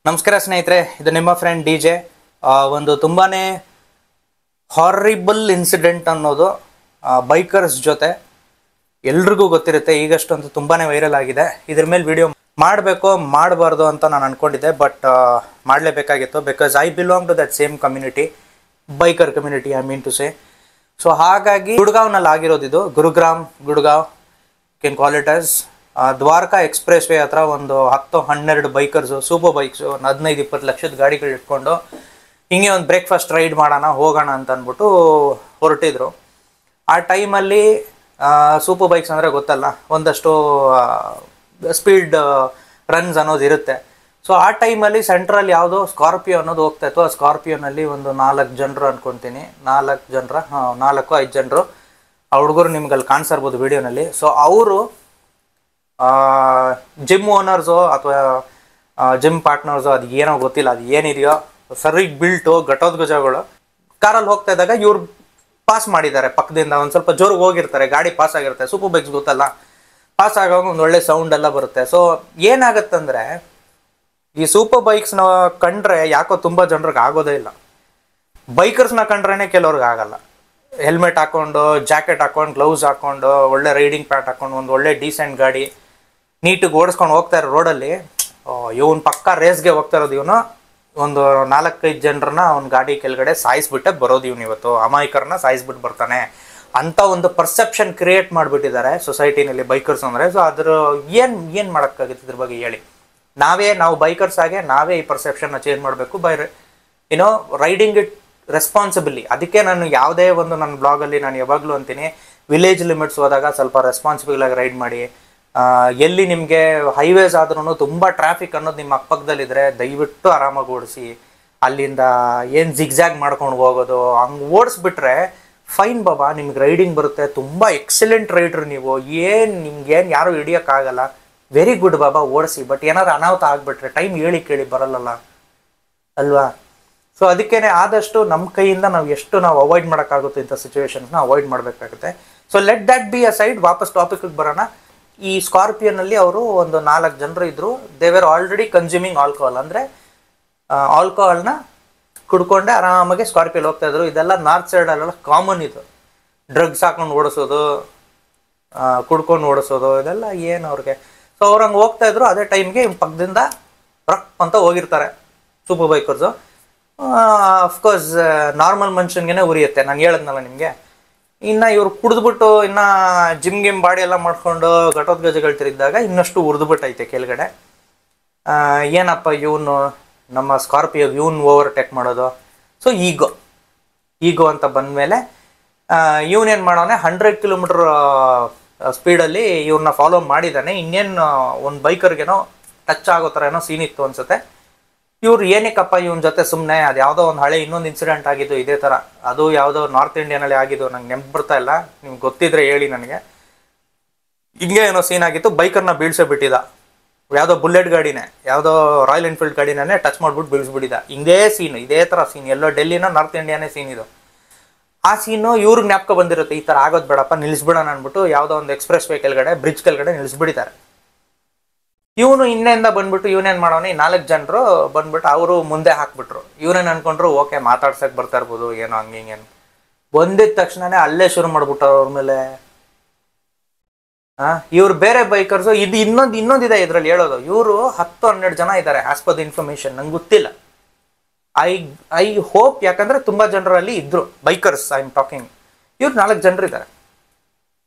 ನಮಸ್ಕಾರ ಸ್ನೇಹಿತರೆ, ಇದು ನಿಮ್ಮ ಫ್ರೆಂಡ್ ಡಿಜೆ. ಒಂದು ತುಂಬಾನೇ ಹಾರಿಬಲ್ ಇನ್ಸಿಡೆಂಟ್ ಅನ್ನೋದು ಬೈಕರ್ಸ್ ಜೊತೆ ಎಲ್ರಿಗೂ ಗೊತ್ತಿರುತ್ತೆ. ಈಗಷ್ಟೊಂದು ತುಂಬಾನೇ ವೈರಲ್ ಆಗಿದೆ. ಇದ್ರ ಮೇಲೆ ವಿಡಿಯೋ ಮಾಡಬೇಕು ಮಾಡಬಾರ್ದು ಅಂತ ನಾನು ಅನ್ಕೊಂಡಿದ್ದೆ, ಬಟ್ ಮಾಡಲೇಬೇಕಾಗಿತ್ತು. Because I belong to that same community, biker community I mean to say. So ಹಾಗಾಗಿ ಗುಡ್ಗಾವ್ನಲ್ಲಿ ಆಗಿರೋದಿದು. Gurgaon can call it as Dwarka expressway ಹತ್ರ ಒಂದು 10-12 ಬೈಕರ್ಸು, ಸೂಪರ್ ಬೈಕ್ಸು, 15-20 ಲಕ್ಷದ ಗಾಡಿಗಳು ಇಟ್ಕೊಂಡು ಹಿಂಗೆ ಒಂದು ಬ್ರೇಕ್ಫಾಸ್ಟ್ ರೈಡ್ ಮಾಡೋಣ ಹೋಗೋಣ ಅಂತ ಅಂದ್ಬಿಟ್ಟು ಹೊರಟಿದ್ರು. ಆ ಟೈಮಲ್ಲಿ ಸೂಪರ್ ಬೈಕ್ಸ್ ಅಂದರೆ ಗೊತ್ತಲ್ಲ, ಒಂದಷ್ಟು ಸ್ಪೀಡ್ ರನ್ಸ್ ಅನ್ನೋದು ಇರುತ್ತೆ. ಸೊ ಆ ಟೈಮಲ್ಲಿ ಸೆಂಟ್ರಲ್ಲಿ ಯಾವುದೋ ಸ್ಕಾರ್ಪಿಯೋ ಅನ್ನೋದು ಹೋಗ್ತಾ ಇತ್ತು. ಆ ಸ್ಕಾರ್ಪಿಯೋನಲ್ಲಿ ಒಂದು 4 ಜನರು ಅನ್ಕೊತೀನಿ, 4-5 ಜನರು. ಆ ಹುಡುಗರು ನಿಮ್ಗೆ ಅಲ್ಲಿ ಕಾಣಿಸಿರ್ಬೋದು ವಿಡಿಯೋನಲ್ಲಿ. ಸೊ ಅವರು ಜಿಮ್ ಓನರ್ಸು ಅಥವಾ ಜಿಮ್ ಪಾರ್ಟ್ನರ್ಸು, ಅದು ಏನೋ ಗೊತ್ತಿಲ್ಲ, ಅದು ಏನಿದೆಯೋ ಸರಿಗೆ ಬಿಲ್ಟು ಘಟೋದ್ಗಜಗಳು ಕಾರಲ್ಲಿ ಹೋಗ್ತಾ ಇದ್ದಾಗ ಇವ್ರು ಪಾಸ್ ಮಾಡಿದ್ದಾರೆ ಪಕ್ಕದಿಂದ. ಒಂದು ಸ್ವಲ್ಪ ಜೋರಿಗೆ ಹೋಗಿರ್ತಾರೆ, ಗಾಡಿ ಪಾಸ್ ಆಗಿರುತ್ತೆ. ಸೂಪರ್ ಬೈಕ್ಸ್ ಗೊತ್ತಲ್ಲ, ಪಾಸ್ ಆಗುವಾಗ ಒಂದು ಒಳ್ಳೆ ಸೌಂಡ್ ಎಲ್ಲ ಬರುತ್ತೆ. ಸೊ ಏನಾಗತ್ತಂದರೆ ಈ ಸೂಪರ್ ಬೈಕ್ಸ್ನ ಕಂಡ್ರೆ ಯಾಕೋ ತುಂಬ ಜನರಿಗೆ ಆಗೋದೇ ಇಲ್ಲ. ಬೈಕರ್ಸ್ನ ಕಂಡ್ರೇ ಕೆಲವ್ರಿಗೆ ಆಗಲ್ಲ. ಹೆಲ್ಮೆಟ್ ಹಾಕ್ಕೊಂಡು, ಜಾಕೆಟ್ ಹಾಕ್ಕೊಂಡು, ಗ್ಲೌಸ್ ಹಾಕ್ಕೊಂಡು, ಒಳ್ಳೆ ರೈಡಿಂಗ್ ಪ್ಯಾಂಟ್ ಹಾಕ್ಕೊಂಡು, ಒಂದು ಒಳ್ಳೆ ಡೀಸೆಂಟ್ ಗಾಡಿ ನೀಟಿಗೆ ಓಡಿಸ್ಕೊಂಡು ಹೋಗ್ತಾ ಇರೋ ರೋಡಲ್ಲಿ ಇವನು ಪಕ್ಕ ರೇಸ್ಗೆ ಹೋಗ್ತಾ ಇರೋದು. ಇವನು ಒಂದು 4-5 ಜನರನ್ನ ಅವ್ನ ಗಾಡಿ ಕೆಳಗಡೆ ಸಾಯಿಸ್ಬಿಟ್ಟೆ ಬರೋದು. ಇವನು ಇವತ್ತು ಅಮಾಯಕರನ್ನ ಸಾಯಿಸ್ಬಿಟ್ಟು ಬರ್ತಾನೆ ಅಂತ ಒಂದು ಪರ್ಸೆಪ್ಷನ್ ಕ್ರಿಯೇಟ್ ಮಾಡಿಬಿಟ್ಟಿದ್ದಾರೆ ಸೊಸೈಟಿನಲ್ಲಿ ಬೈಕರ್ಸ್ ಅಂದರೆ. ಸೊ ಅದ್ರ ಏನು ಮಾಡೋಕ್ಕಾಗುತ್ತೆ ಇದ್ರ ಬಗ್ಗೆ ಹೇಳಿ. ನಾವು ಬೈಕರ್ಸ್ ಆಗಿ ನಾವೇ ಈ ಪರ್ಸೆಪ್ಷನ್ನ ಚೇಂಜ್ ಮಾಡಬೇಕು ಬೈ ರೈಡಿಂಗ್ ಇಟ್ ರೆಸ್ಪಾನ್ಸಿಬಿಲಿ. ಅದಕ್ಕೆ ನಾನು ಯಾವುದೇ ಒಂದು ನನ್ನ ಬ್ಲಾಗಲ್ಲಿ ನಾನು ಯಾವಾಗಲೂ ಅಂತೀನಿ, ವಿಲೇಜ್ ಲಿಮಿಟ್ಸ್ ಹೋದಾಗ ಸ್ವಲ್ಪ ರೆಸ್ಪಾನ್ಸಿಬಲ್ ಆಗಿ ರೈಡ್ ಮಾಡಿ. ಎಲ್ಲಿ ನಿಮಗೆ ಹೈವೇಸ್ ಆದ್ರೂ ತುಂಬ ಟ್ರಾಫಿಕ್ ಅನ್ನೋದು ನಿಮ್ಮ ಅಕ್ಕಪಕ್ಕದಲ್ಲಿದ್ದರೆ ದಯವಿಟ್ಟು ಆರಾಮಾಗಿ ಓಡಿಸಿ. ಅಲ್ಲಿಂದ ಏನು ಜಿಗ್ಜಾಗ್ ಮಾಡ್ಕೊಂಡು ಹೋಗೋದು ಹಂಗೆ ಓಡಿಸ್ಬಿಟ್ರೆ ಫೈನ್ ಬಾಬಾ, ನಿಮ್ಗೆ ರೈಡಿಂಗ್ ಬರುತ್ತೆ. ತುಂಬ ಎಕ್ಸಲೆಂಟ್ ರೈಡ್ರು ನೀವು, ನಿಮ್ಗೇನು ಯಾರೂ ಹಿಡಿಯೋಕ್ಕಾಗಲ್ಲ. ವೆರಿ ಗುಡ್ ಬಾಬಾ, ಓಡಿಸಿ. ಬಟ್ ಏನಾದ್ರು ಅನಾಹುತ ಆಗಿಬಿಟ್ರೆ ಟೈಮ್ ಹೇಳಿ ಕೇಳಿ ಬರಲ್ಲಲ್ಲ ಅಲ್ವಾ? ಸೊ ಅದಕ್ಕೇನೆ ಆದಷ್ಟು ನಮ್ಮ ಕೈಯಿಂದ ನಾವು ಅವಾಯ್ಡ್ ಮಾಡೋಕ್ಕಾಗುತ್ತೆ ಇಂಥ ಸಿಚುವೇಶನ್ಸ್ನ ಅವಾಯ್ಡ್ ಮಾಡಬೇಕಾಗುತ್ತೆ. So let that be a side. ವಾಪಸ್ ಟಾಪಿಕ್ಗೆ ಬರೋಣ. ಈ ಸ್ಕಾರ್ಪಿಯೋನಲ್ಲಿ ಅವರು ಒಂದು 4 ಜನರು ಇದ್ದರು. They were already consuming alcohol, ಅಂದರೆ ಆಲ್ಕೋಹಾಲ್ನ ಕುಡ್ಕೊಂಡೆ ಆರಾಮಾಗಿ ಸ್ಕಾರ್ಪಿಯೋಲ್ಲಿ ಹೋಗ್ತಾ ಇದ್ರು. ಇದೆಲ್ಲ ನಾರ್ತ್ ಸೈಡಲ್ಲೆಲ್ಲ ಕಾಮನ್. ಇದು ಡ್ರಗ್ಸ್ ಹಾಕೊಂಡು ಓಡಿಸೋದು, ಕುಡ್ಕೊಂಡು ಓಡಿಸೋದು, ಇದೆಲ್ಲ ಏನು ಅವ್ರಿಗೆ. ಸೊ ಅವ್ರು ಹಂಗೆ ಹೋಗ್ತಾ ಇದ್ರು. ಅದೇ ಟೈಮ್ಗೆ ಪಕ್ಕದಿಂದ ರಕ್ ಅಂತ ಹೋಗಿರ್ತಾರೆ ಸೂಪರ್ ಬೈಕರ್ಸು. ಅಫ್ಕೋರ್ಸ್ ನಾರ್ಮಲ್ ಮನುಷ್ಯನಿಗೆ ಉರಿಯುತ್ತೆ, ನಾನು ಹೇಳಿದ್ನಲ್ಲ ನಿಮಗೆ. ಇನ್ನು ಇವ್ರು ಕುಡಿದ್ಬಿಟ್ಟು ಇನ್ನು ಜಿಮ್ ಬಾಡಿ ಎಲ್ಲ ಮಾಡ್ಕೊಂಡು ಘಟೋದ್ಗಜಗಳು ತಿರುಗಿದಾಗ ಇನ್ನಷ್ಟು ಉರಿದ್ಬಿಟ್ಟೈತೆ ಕೆಳಗಡೆ. ಏನಪ್ಪ ಇವನು ನಮ್ಮ ಸ್ಕಾರ್ಪಿಯೋ ಇವನು ಓವರ್ಟೇಕ್ ಮಾಡೋದು. ಸೊ ಈಗೋ ಅಂತ ಬಂದಮೇಲೆ ಇವನೇನು ಮಾಡೋನೆ, 100 ಕಿಲೋಮೀಟರ್ ಸ್ಪೀಡಲ್ಲಿ ಇವ್ರನ್ನ ಫಾಲೋ ಮಾಡಿದ್ದಾನೆ. ಇನ್ನೇನು ಒಂದು ಬೈಕರ್ಗೇನೋ ಟಚ್ ಆಗೋ ಥರ ಏನೋ ಸೀನ್ ಇತ್ತು ಅನ್ಸುತ್ತೆ. ಇವ್ರು ಏನಕ್ಕಪ್ಪ ಇವನ ಜೊತೆ ಸುಮ್ಮನೆ, ಅದು ಯಾವುದೋ ಒಂದು ಹಳೆ ಇನ್ನೊಂದು ಇನ್ಸಿಡೆಂಟ್ ಆಗಿದ್ದು ಇದೇ ಥರ. ಅದು ಯಾವುದೋ ನಾರ್ತ್ ಇಂಡಿಯಾನಲ್ಲಿ ಆಗಿದ್ದು, ನಂಗೆ ನೆನಪು ಬರ್ತಾ ಇಲ್ಲ. ನಿಮ್ಗೆ ಗೊತ್ತಿದ್ರೆ ಹೇಳಿ ನನಗೆ. ಹಿಂಗೆ ಏನೋ ಸೀನ್ ಆಗಿತ್ತು, ಬೈಕರ್ನ ಬೀಳ್ಸೇ ಬಿಟ್ಟಿದ್ದ. ಯಾವುದೋ ಬುಲೆಟ್ ಗಾಡಿನೇ, ಯಾವುದೋ ರಾಯಲ್ ಎನ್ಫೀಲ್ಡ್ ಗಾಡಿನೇ ಟಚ್ ಮಾಡ್ಬಿಟ್ಟು ಬೀಳಿಸ್ಬಿಟ್ಟಿದ್ದ. ಇದೇ ಥರ ಸೀನ್ ಎಲ್ಲೋ ಡೆಲ್ಲಿನ ನಾರ್ತ್ ಇಂಡಿಯಾನೇ ಸೀನ್ ಇದು. ಆ ಸೀನು ಇವ್ರಿಗೆ ಜ್ಞಾಪಕ ಬಂದಿರುತ್ತೆ, ಈ ಥರ ಆಗೋದು ಬೇಡಪ್ಪ ನಿಲ್ಲಿಸ್ಬಿಡೋಣ ಅಂದ್ಬಿಟ್ಟು ಯಾವುದೋ ಒಂದು ಎಕ್ಸ್ಪ್ರೆಸ್ ವೇ ಕೆಳಗಡೆ, ಬ್ರಿಡ್ಜ್ ಕೆಳಗಡೆ ನಿಲ್ಲಿಸ್ಬಿಟ್ಟಿದ್ದಾರೆ. ಇವನು ಇನ್ನೆಂದ ಬಂದ್ಬಿಟ್ಟು ಇವನೇನು ಮಾಡೋನು, ಈ 4 ಜನರು ಬಂದ್ಬಿಟ್ಟು ಅವರು ಮುಂದೆ ಹಾಕ್ಬಿಟ್ರು. ಇವನೇನು ಅನ್ಕೊಂಡ್ರು ಓಕೆ ಮಾತಾಡ್ಸಕ್ಕೆ ಬರ್ತಾ ಇರ್ಬೋದು ಏನೋ ಹಂಗೆ ಹಿಂಗೇನು. ಬಂದಿದ ತಕ್ಷಣನೇ ಅಲ್ಲೇ ಶುರು ಮಾಡ್ಬಿಟ್ಟಾರ ಅವ್ರ ಮೇಲೆ. ಇವ್ರು ಬೇರೆ ಬೈಕರ್ಸು. ಇದು ಇನ್ನೊಂದಿದೆ ಇದರಲ್ಲಿ ಹೇಳೋದು. ಇವರು 10-12 ಜನ ಇದ್ದಾರೆ ಆಸ್ ಪರ್ ದ ಇನ್ಫಾರ್ಮೇಶನ್, ನಂಗೆ ಗೊತ್ತಿಲ್ಲ. ಐ ಹೋಪ್, ಯಾಕಂದ್ರೆ ತುಂಬ ಜನರಲ್ಲಿ ಇದ್ರು ಬೈಕರ್ಸ್ ಐ ಆಮ್ ಟಾಕಿಂಗ್. ಇವ್ರು 4 ಜನರು ಇದ್ದಾರೆ.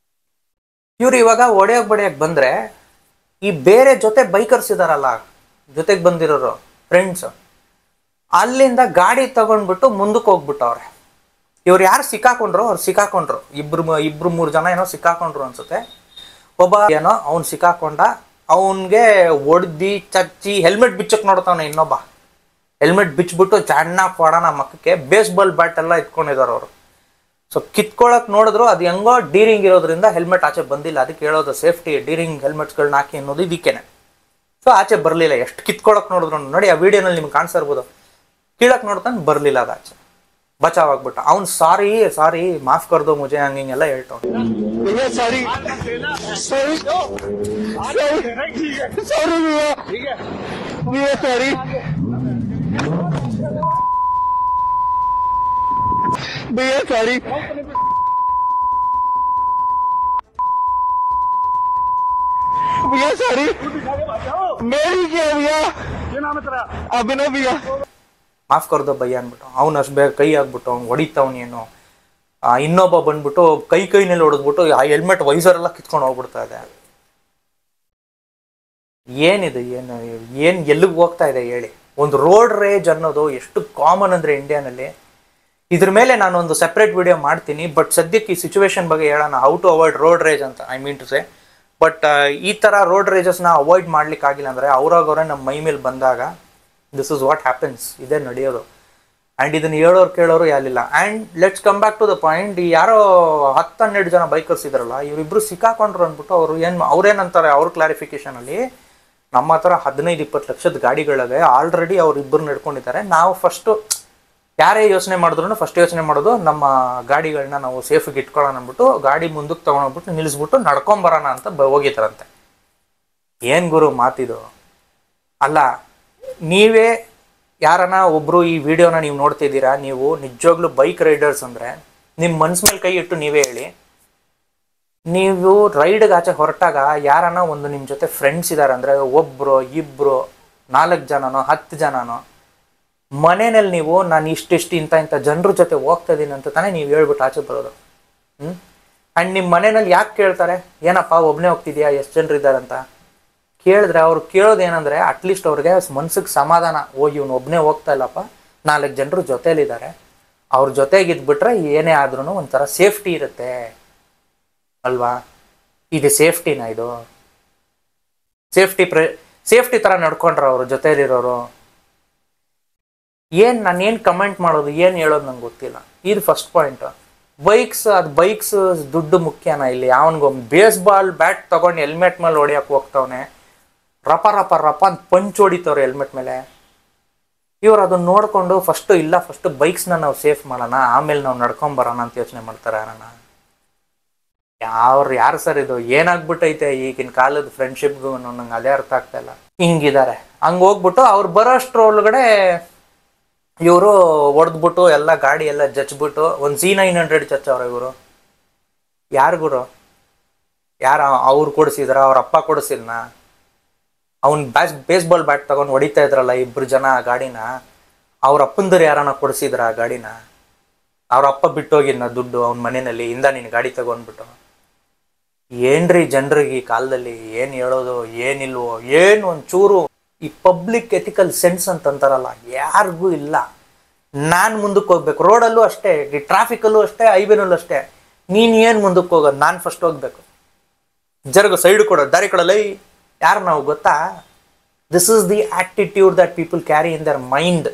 ಇವ್ರು ಇವಾಗ ಒಡೆಯಕ್ಕೆ ಬಂದರೆ ಈ ಬೇರೆ ಜೊತೆ ಬೈಕರ್ಸ್ ಇದಾರಲ್ಲ, ಜೊತೆಗೆ ಬಂದಿರೋರು ಫ್ರೆಂಡ್ಸ್, ಅಲ್ಲಿಂದ ಗಾಡಿ ತಗೊಂಡ್ಬಿಟ್ಟು ಮುಂದಕ್ಕೆ ಹೋಗ್ಬಿಟ್ಟವ್ರೆ. ಇವ್ರು ಯಾರು ಸಿಕ್ಕಾಕೊಂಡ್ರು, ಅವ್ರು ಸಿಕ್ಕಾಕೊಂಡ್ರು. ಇಬ್ರು 3 ಜನ ಏನೋ ಸಿಕ್ಕಾಕೊಂಡ್ರು ಅನ್ಸುತ್ತೆ. ಒಬ್ಬ ಏನೋ ಅವ್ನು ಸಿಕ್ಕಾಕೊಂಡ, ಅವನಿಗೆ ಒಡ್ದಿ ಚಚ್ಚಿ ಹೆಲ್ಮೆಟ್ ಬಿಚ್ಚಕ್ಕೆ ನೋಡ್ತಾವನೆ. ಇನ್ನೊಬ್ಬ ಹೆಲ್ಮೆಟ್ ಬಿಚ್ಚಿಬಿಟ್ಟು ಚೆನ್ನಾಗಿ ಕೊಡೋಣ ಮಕ್ಕಕ್ಕೆ ಬೇಸ್ಬಾಲ್ ಬ್ಯಾಟ್ ಎಲ್ಲ ಇಟ್ಕೊಂಡಿದ್ದಾರೆ ಅವರು. ಸೊ ಕಿತ್ಕೊಳಕ್ ನೋಡಿದ್ರು, ಅದು ಹೆಂಗೋ ಡೀರಿಂಗ್ ಇರೋದ್ರಿಂದ ಹೆಲ್ಮೆಟ್ ಆಚೆ ಬಂದಿಲ್ಲ. ಅದಕ್ಕೆ ಹೇಳೋದು ಸೇಫ್ಟಿ, ಡೀರಿಂಗ್ ಹೆಲ್ಮೆಟ್ಸ್ಗಳನ್ನ ಹಾಕಿ ಅನ್ನೋದು ಇದಕ್ಕೇನೆ. ಸೊ ಆಚೆ ಬರಲಿಲ್ಲ. ಎಷ್ಟು ಕಿತ್ಕೊಳಕ್ ನೋಡಿದ್ರು ನೋಡಿ, ಆ ವಿಡಿಯೋನಲ್ಲಿ ನಿಮ್ಗೆ ಕಾಣಿಸ್ತಾ ಇರ್ಬೋದು. ಕೀಳಕ್ಕೆ ನೋಡ್ತಾನೆ, ಬರಲಿಲ್ಲ ಅದು ಆಚೆ. बचाव ಆಗ್ಬಿಟ್ಟ ಅವನು ಸಾರಿ ಸಾರಿ ಮಾಫ್ कर दो मुझे ಹಂಗಿಂಗೆಲ್ಲ ಹೇಳ್ತಾನೆ भैया सॉरी सॉरी सॉरी भैया ठीक है भैया सॉरी भैया सॉरी भैया सॉरी मेरी क्या भैया अभिनव भैया ಮಾಫ್ ಕರ್ದೋ ಭಯ್ಯ ಅಂದ್ಬಿಟ್ಟು ಅವ್ನು ಅಷ್ಟು ಬೇಗ ಕೈ ಆಗ್ಬಿಟ್ಟು ಅವ್ನು ಹೊಡಿತಾವನೇನು. ಇನ್ನೊಬ್ಬ ಬಂದ್ಬಿಟ್ಟು ಕೈನಲ್ಲಿ ಹೊಡೆದ್ಬಿಟ್ಟು ಆ ಹೆಲ್ಮೆಟ್ ವೈಸರ್ ಎಲ್ಲ ಕಿತ್ಕೊಂಡು ಹೋಗ್ಬಿಡ್ತಾ ಇದೆ. ಏನಿದು ಏನು ಎಲ್ಲಿಗೆ ಹೋಗ್ತಾ ಇದೆ ಹೇಳಿ. ಒಂದು ರೋಡ್ ರೇಜ್ ಅನ್ನೋದು ಎಷ್ಟು ಕಾಮನ್ ಅಂದರೆ ಇಂಡಿಯಾನಲ್ಲಿ. ಇದ್ರ ಮೇಲೆ ನಾನೊಂದು ಸೆಪ್ರೇಟ್ ವಿಡಿಯೋ ಮಾಡ್ತೀನಿ. ಬಟ್ ಸದ್ಯಕ್ಕೆ ಈ ಸಿಚುವೇಶನ್ ಬಗ್ಗೆ ಹೇಳೋಣ, how to avoid road rage ಅಂತ I mean to say. But ಈ ಥರ ರೋಡ್ ರೇಜಸ್ನ ಅವಾಯ್ಡ್ ಮಾಡ್ಲಿಕ್ಕಾಗಿಲ್ಲ ಅಂದರೆ ಅವ್ರಾಗವ್ರೆ ನಮ್ಮ ಮೈ ಮೇಲೆ ಬಂದಾಗ ದಿಸ್ ಇಸ್ ವಾಟ್ ಹ್ಯಾಪನ್ಸ್, ಇದೇ ನಡೆಯೋದು. ಆ್ಯಂಡ್ ಇದನ್ನು ಹೇಳೋರು ಕೇಳೋರು ಯಾರಿಲ್ಲ. And let's come back to the point. ಈ ಯಾರೋ 10-12 ಜನ ಬೈಕರ್ಸ್ ಇದ್ರಲ್ಲ, ಇವರಿಬ್ಬರು ಸಿಕ್ಕಾಕೊಂಡ್ರು ಅಂದ್ಬಿಟ್ಟು ಅವ್ರೇನಂತಾರೆ ಅವ್ರ ಕ್ಲಾರಿಫಿಕೇಶನಲ್ಲಿ, ನಮ್ಮ ಹತ್ರ 15-20 ಲಕ್ಷದ ಗಾಡಿಗಳಿವೆ, ಆಲ್ರೆಡಿ ಅವ್ರಿಬ್ಬರು ನಡ್ಕೊಂಡಿದ್ದಾರೆ. ನಾವು ಫಸ್ಟು ಯಾರೇ ಯೋಚನೆ ಮಾಡಿದ್ರು ಫಸ್ಟ್ ಯೋಚನೆ ಮಾಡೋದು ನಮ್ಮ ಗಾಡಿಗಳನ್ನ ನಾವು ಸೇಫಿಗೆ ಇಟ್ಕೊಳ್ಳೋಣ ಅಂದ್ಬಿಟ್ಟು ಗಾಡಿ ಮುಂದಕ್ಕೆ ತೊಗೊಂಡೋಗ್ಬಿಟ್ಟು ನಿಲ್ಲಿಸ್ಬಿಟ್ಟು ನಡ್ಕೊಂಬರೋಣ ಅಂತ ಹೋಗಿತಾರಂತೆ. ಏನು ಗುರು ಮಾತಿದು ಅಲ್ಲ. ನೀವೇ ಯಾರನ್ನ ಒಬ್ಬರು ಈ ವಿಡಿಯೋನ ನೀವು ನೋಡ್ತಿದ್ದೀರಾ, ನೀವು ನಿಜವಾಗ್ಲೂ ಬೈಕ್ ರೈಡರ್ಸ್ ಅಂದರೆ ನಿಮ್ಮ ಮನ್ಸ್ ಮೇಲೆ ಕೈ ಇಟ್ಟು ನೀವೇ ಹೇಳಿ, ನೀವು ರೈಡ್ಗೆ ಆಚೆ ಹೊರಟಾಗ ಯಾರನ್ನ ಒಂದು ನಿಮ್ಮ ಜೊತೆ ಫ್ರೆಂಡ್ಸ್ ಇದ್ದಾರೆ ಅಂದರೆ ಒಬ್ಬರು 2 4 ಜನನೋ 10 ಜನನೋ ಮನೆಯಲ್ಲಿ ನೀವು ನಾನು ಇಷ್ಟಿಷ್ಟು ಇಂಥ ಜನರ ಜೊತೆ ಹೋಗ್ತಾ ಇದ್ದೀನಿ ಅಂತ ತಾನೇ ನೀವು ಹೇಳ್ಬಿಟ್ಟು ಆಚೆ ಬರೋದು. ಆ್ಯಂಡ್ ನಿಮ್ಮ ಮನೆಯಲ್ಲಿ ಯಾಕೆ ಕೇಳ್ತಾರೆ, ಏನಪ್ಪ ಒಬ್ಬನೇ ಹೋಗ್ತಿದ್ಯಾ, ಎಷ್ಟು ಜನರು ಇದ್ದಾರೆ ಅಂತ ಕೇಳಿದ್ರೆ ಅವ್ರು ಕೇಳೋದು ಏನಂದರೆ ಅಟ್ಲೀಸ್ಟ್ ಅವ್ರಿಗೆ ಮನ್ಸಿಗೆ ಸಮಾಧಾನ, ಇವನು ಒಬ್ಬನೇ ಹೋಗ್ತಾ ಇಲ್ಲಪ್ಪ, 4 ಜನರು ಜೊತೇಲಿದ್ದಾರೆ, ಅವ್ರ ಜೊತೆಗಿದ್ಬಿಟ್ರೆ ಏನೇ ಆದ್ರೂ ಒಂಥರ ಸೇಫ್ಟಿ ಇರುತ್ತೆ ಅಲ್ವಾ. ಇದು ಸೇಫ್ಟಿನ, ಇದು ಸೇಫ್ಟಿ ಥರ ನಡ್ಕೊಂಡ್ರ ಅವರು ಜೊತೆಲಿರೋರು. ನಾನೇನು ಕಮೆಂಟ್ ಮಾಡೋದು ಏನು ಹೇಳೋದು ನಂಗೆ ಗೊತ್ತಿಲ್ಲ. ಇದು ಫಸ್ಟ್ ಪಾಯಿಂಟ್. ಬೈಕ್ಸ್ ದುಡ್ಡು ಮುಖ್ಯನಾ ಇಲ್ಲಿ? ಅವನಿಗೊಮ್ಮೆ ಬೇಸ್ಬಾಲ್ ಬ್ಯಾಟ್ ತೊಗೊಂಡು ಹೆಲ್ಮೆಟ್ ಮೇಲೆ ಹೊಡಿಯೋಕೆ ಹೋಗ್ತವನೆ, ರಪ ಅಂತ ಪಂಚ್ ಹೊಡಿತವ್ರೆ ಹೆಲ್ಮೆಟ್ ಮೇಲೆ. ಇವ್ರು ಅದನ್ನ ನೋಡಿಕೊಂಡು ಫಸ್ಟು ಬೈಕ್ಸ್ನ ನಾವು ಸೇಫ್ ಮಾಡೋಣ, ಆಮೇಲೆ ನಾವು ನಡ್ಕೊಂಬರೋಣ ಅಂತ ಯೋಚನೆ ಮಾಡ್ತಾರೆ. ಯಾರು ಸರ್ ಇದು? ಏನಾಗ್ಬಿಟ್ಟೈತೆ ಈಗಿನ ಕಾಲದ ಫ್ರೆಂಡ್ಶಿಪ್ಗೂ ನಂಗೆ ಅದೇ ಅರ್ಥ ಆಗ್ತಾ ಇಲ್ಲ. ಹಿಂಗಿದ್ದಾರೆ. ಹಂಗೆ ಹೋಗ್ಬಿಟ್ಟು ಅವ್ರು ಬರೋಷ್ಟ್ರೊಳಗಡೆ ಇವರು ಹೊಡೆದ್ಬಿಟ್ಟು ಎಲ್ಲ ಗಾಡಿ ಎಲ್ಲ ಜಚ್ಬಿಟ್ಟು ಒಂದು C900 ಚಚ್ಚವ್ರೆ ಇವರು. ಯಾರಿಗುರು? ಯಾರು ಅವ್ರು ಕೊಡಿಸಿದ್ರ? ಅವ್ರ ಅಪ್ಪ ಕೊಡಿಸಿದ್ನ? ಅವ್ನು ಬೇಸ್ಬಾಲ್ ಬ್ಯಾಟ್ ತಗೊಂಡು ಹೊಡಿತಾ ಇದ್ರಲ್ಲ 2 ಜನ ಗಾಡಿನ, ಅವ್ರ ಅಪ್ಪಂದರು ಯಾರನ್ನ ಕೊಡಿಸಿದ್ರ ಆ ಗಾಡಿನ? ಅವ್ರ ಅಪ್ಪ ಬಿಟ್ಟೋಗಿದ್ನ ದುಡ್ಡು ಅವನ ಮನೆಯಲ್ಲಿ, ನೀನು ಗಾಡಿ ತಗೊಂಡ್ಬಿಟ್ಟು. ಏನ್ರಿ ಜನರಿಗೆ ಈ ಕಾಲದಲ್ಲಿ ಏನು ಹೇಳೋದು ಏನಿಲ್ವೋ, ಏನು ಒಂಚೂರು ಈ ಪಬ್ಲಿಕ್ ಎಥಿಕಲ್ ಸೆನ್ಸ್ ಅಂತಂತಾರಲ್ಲ ಯಾರಿಗೂ ಇಲ್ಲ. ನಾನು ಮುಂದಕ್ಕೆ ಹೋಗ್ಬೇಕು, ರೋಡಲ್ಲೂ ಅಷ್ಟೇ, ಈ ಟ್ರಾಫಿಕಲ್ಲೂ ಅಷ್ಟೇ, ಹೈವೇನಲ್ಲೂ ಅಷ್ಟೇ. ನೀನು ಏನು ಮುಂದಕ್ಕೆ ಹೋಗೋದು? ನಾನು ಫಸ್ಟ್ ಹೋಗ್ಬೇಕು. ಜರಗ ಸೈಡ್ ಕೊಡೋ, ದಾರಿ ಕೊಡಲ್ಲ. ಯಾರು ನಾವು ಗೊತ್ತಾ? This is the attitude that people carry in their mind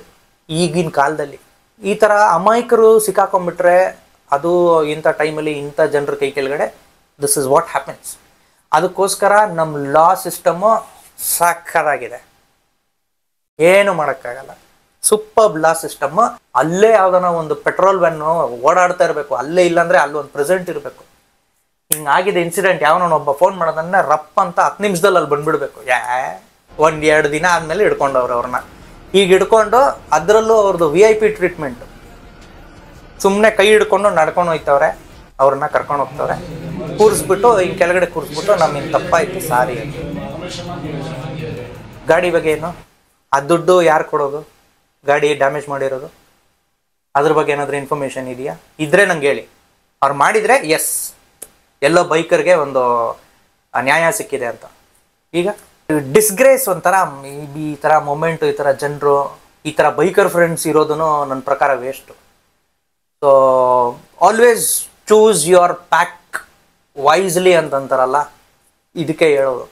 ಈಗಿನ ಕಾಲದಲ್ಲಿ. ಈ ಥರ ಅಮಾಯಕರು ಸಿಕ್ಕಾಕೊಂಡ್ಬಿಟ್ರೆ ಅದು ಇಂಥ ಟೈಮಲ್ಲಿ ಇಂಥ ಜನರ ಕೈ ಕೆಳಗಡೆ ದಿಸ್ ಇಸ್ ವಾಟ್ ಹ್ಯಾಪನ್ಸ್. ಅದಕ್ಕೋಸ್ಕರ ನಮ್ಮ ಲಾ ಸಿಸ್ಟಮು ಸಾಕಾಗಿದೆ, ಏನು ಮಾಡೋಕ್ಕಾಗಲ್ಲ. ಸೂಪರ್ ಲಾ ಸಿಸ್ಟಮ್. ಅಲ್ಲೇ ಯಾವ್ದಾನ ಒಂದು ಪೆಟ್ರೋಲ್ ವ್ಯಾನು ಓಡಾಡ್ತಾ ಇರಬೇಕು, ಅಲ್ಲೇ ಇಲ್ಲಾಂದ್ರೆ ಅಲ್ಲೊಂದು ಪ್ರೆಸೆಂಟ್ ಇರಬೇಕು. ಹಿಂಗಾಗಿದೆ ಇನ್ಸಿಡೆಂಟ್, ಯಾವನೊಬ್ಬ ಫೋನ್ ಮಾಡೋದನ್ನ ರಪ್ ಅಂತ 10 ನಿಮಿಷದಲ್ಲಿ ಅಲ್ಲಿ ಬಂದ್ಬಿಡ್ಬೇಕು. 1-2 ದಿನ ಆದಮೇಲೆ ಹಿಡ್ಕೊಂಡವ್ರು ಅವ್ರನ್ನ. ಈಗ ಹಿಡ್ಕೊಂಡು ಅದರಲ್ಲೂ ಅವ್ರದ್ದು VIP ಟ್ರೀಟ್ಮೆಂಟ್. ಸುಮ್ಮನೆ ಕೈ ಹಿಡ್ಕೊಂಡು ನಡ್ಕೊಂಡು ಹೋಗ್ತವ್ರೆ, ಅವ್ರನ್ನ ಕರ್ಕೊಂಡು ಹೋಗ್ತವ್ರೆ, ಕೂರಿಸ್ಬಿಟ್ಟು ಹಿಂಗೆ ಕೆಳಗಡೆ ಕೂರಿಸ್ಬಿಟ್ಟು ನಮ್ಮಿಂದ ತಪ್ಪಾಯ್ತು ಸಾರಿ ಅಂತ. ಗಾಡಿ ಬಗ್ಗೆ ಏನು? ಆ ದುಡ್ಡು ಯಾರು ಕೊಡೋದು? ಗಾಡಿ ಡ್ಯಾಮೇಜ್ ಮಾಡಿರೋದು ಅದ್ರ ಬಗ್ಗೆ ಏನಾದರೂ ಇನ್ಫಾರ್ಮೇಷನ್ ಇದೆಯಾ? ಇದ್ರೆ ನಂಗೆ ಹೇಳಿ. ಅವ್ರು ಮಾಡಿದರೆ ಎಸ್, ಎಲ್ಲೋ ಬೈಕರ್ಗೆ ಒಂದು ನ್ಯಾಯ ಸಿಕ್ಕಿದೆ ಅಂತ. ಈಗ ಡಿಸ್ಗ್ರೇಸ್ ಒಂಥರ ಈ ಥರ ಮೊಮೆಂಟು, ಈ ಥರ ಜನರು, ಈ ಥರ ಬೈಕರ್ ಫ್ರೆಂಡ್ಸ್ ಇರೋದು ನನ್ನ ಪ್ರಕಾರ waste. So always choose your pack wisely ಅಂತಂತಾರಲ್ಲ, ಇದಕ್ಕೆ ಹೇಳೋದು.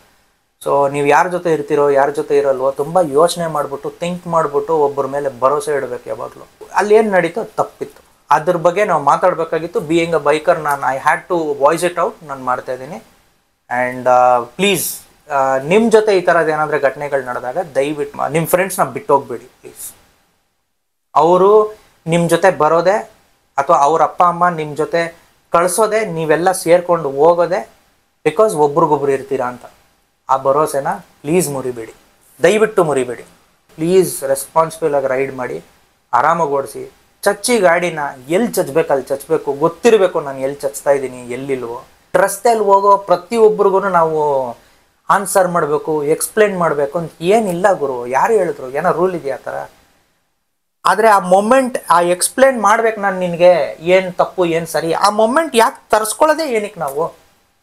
ಸೊ ನೀವು ಯಾರ ಜೊತೆ ಇರ್ತೀರೋ ಯಾರ ಜೊತೆ ಇರಲ್ವೋ ತುಂಬ ಯೋಚನೆ ಮಾಡಿಬಿಟ್ಟು ಥಿಂಕ್ ಮಾಡಿಬಿಟ್ಟು ಒಬ್ಬರ ಮೇಲೆ ಭರೋಸೆ ಇಡಬೇಕು ಯಾವಾಗಲೂ. ಅಲ್ಲಿ ಏನು ನಡೀತೋ ತಪ್ಪಿತ್ತು, ಅದ್ರ ಬಗ್ಗೆ ನಾವು ಮಾತಾಡಬೇಕಾಗಿತ್ತು. Being a biker I had to voice it out. ನಾನು ಮಾಡ್ತಾಯಿದ್ದೀನಿ. ಆ್ಯಂಡ್ ಪ್ಲೀಸ್ ನಿಮ್ಮ ಜೊತೆ ಈ ಥರದ್ದು ಏನಾದರೂ ಘಟನೆಗಳು ನಡೆದಾಗ ದಯವಿಟ್ಟು ನಿಮ್ಮ ಫ್ರೆಂಡ್ಸ್ನ ಬಿಟ್ಟೋಗ್ಬೇಡಿ ಪ್ಲೀಸ್. ಅವರು ನಿಮ್ಮ ಜೊತೆ ಬರೋದೆ ಅಥವಾ ಅವ್ರ ಅಪ್ಪ ಅಮ್ಮ ನಿಮ್ಮ ಜೊತೆ ಕಳಿಸೋದೆ, ನೀವೆಲ್ಲ ಸೇರಿಕೊಂಡು ಹೋಗೋದೆ ಬಿಕಾಸ್ ಒಬ್ರಿಗೊಬ್ರು ಇರ್ತೀರಾ ಅಂತ. ಆ ಭರೋಸೆನ ಪ್ಲೀಸ್ ಮುರಿಬೇಡಿ, ದಯವಿಟ್ಟು ಮುರಿಬೇಡಿ ಪ್ಲೀಸ್. ರೆಸ್ಪಾನ್ಸಿಬಲ್ ಆಗಿ ರೈಡ್ ಮಾಡಿ, ಆರಾಮಾಗಿ ಓಡಿಸಿ, ಚಚ್ಚಿ ಗಾಡಿನ ಎಲ್ಲಿ ಚಚ್ಬೇಕು ಅಲ್ಲಿ ಚಚ್ಬೇಕು, ಗೊತ್ತಿರಬೇಕು ನಾನು ಎಲ್ಲಿ ಚಚ್ತಾ ಇದ್ದೀನಿ ಎಲ್ಲಿಲ್ವೋ. ರಸ್ತೆಯಲ್ಲಿ ಹೋಗೋ ಪ್ರತಿಯೊಬ್ಬರಿಗೂ ನಾವು ಆನ್ಸರ್ ಮಾಡಬೇಕು, ಎಕ್ಸ್ಪ್ಲೇನ್ ಮಾಡಬೇಕು ಅಂತ ಏನಿಲ್ಲ ಗುರು. ಯಾರು ಹೇಳಿದ್ರು? ಏನೋ ರೂಲ್ ಇದೆಯಾ ಆ ಥರ? ಆದರೆ ಆ ಮೊಮೆಂಟ್, ಆ ಎಕ್ಸ್ಪ್ಲೇನ್ ಮಾಡ್ಬೇಕು ನಾನು ನಿನಗೆ ಏನು ತಪ್ಪು ಏನು ಸರಿ, ಆ ಮೊಮೆಂಟ್ ಯಾಕೆ ತರಿಸ್ಕೊಳ್ಳೋದೇ ಏನಕ್ಕೆ ನಾವು?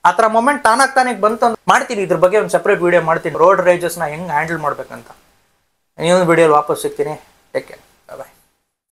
ಆ ಥರ ಮೊಮೆಂಟ್ ತಾನಾಗಿ ಬಂತು ಅಂತ ಮಾಡ್ತೀನಿ. ಇದ್ರ ಬಗ್ಗೆ ಒಂದು ಸಪ್ರೇಟ್ ವೀಡಿಯೋ ಮಾಡ್ತೀನಿ, ರೋಡ್ ರೇಜಸ್ನ ಹೆಂಗೆ ಹ್ಯಾಂಡಲ್ ಮಾಡ್ಬೇಕಂತ. ಇನ್ನೊಂದು ವೀಡಿಯೋಲಿ ವಾಪಸ್ ಸಿಗ್ತೀನಿ. Take care.